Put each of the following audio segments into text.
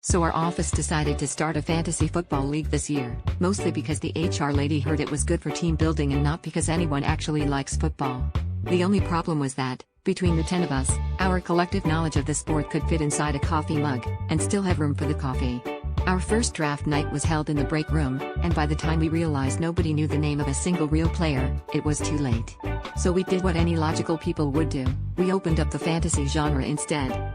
So our office decided to start a fantasy football league this year, mostly because the HR lady heard it was good for team building and not because anyone actually likes football. The only problem was that, between the 10 of us, our collective knowledge of the sport could fit inside a coffee mug, and still have room for the coffee. Our first draft night was held in the break room, and by the time we realized nobody knew the name of a single real player, it was too late. So we did what any logical people would do: we opened up the fantasy genre instead.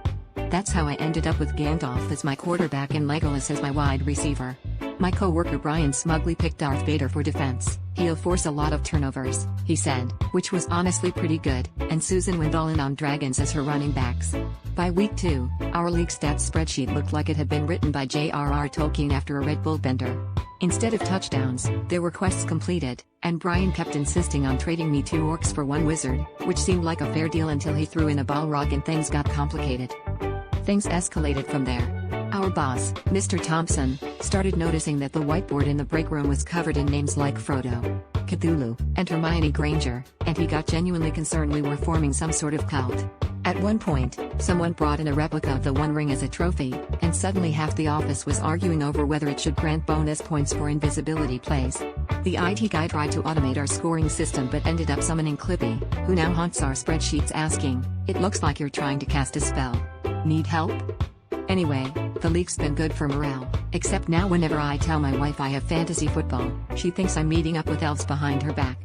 That's how I ended up with Gandalf as my quarterback and Legolas as my wide receiver. My co-worker Brian smugly picked Darth Vader for defense. "He'll force a lot of turnovers," he said, which was honestly pretty good, and Susan went all in on dragons as her running backs. By week 2, our league stats spreadsheet looked like it had been written by J.R.R. Tolkien after a Red Bull bender. Instead of touchdowns, there were quests completed, and Brian kept insisting on trading me 2 orcs for 1 wizard, which seemed like a fair deal until he threw in a Balrog and things got complicated. Things escalated from there. Our boss, Mr. Thompson, started noticing that the whiteboard in the break room was covered in names like Frodo, Cthulhu, and Hermione Granger, and he got genuinely concerned we were forming some sort of cult. At one point, someone brought in a replica of the One Ring as a trophy, and suddenly half the office was arguing over whether it should grant bonus points for invisibility plays. The IT guy tried to automate our scoring system but ended up summoning Clippy, who now haunts our spreadsheets asking, "It looks like you're trying to cast a spell. Need help?" Anyway, the league's been good for morale, except now whenever I tell my wife I have fantasy football, she thinks I'm meeting up with elves behind her back.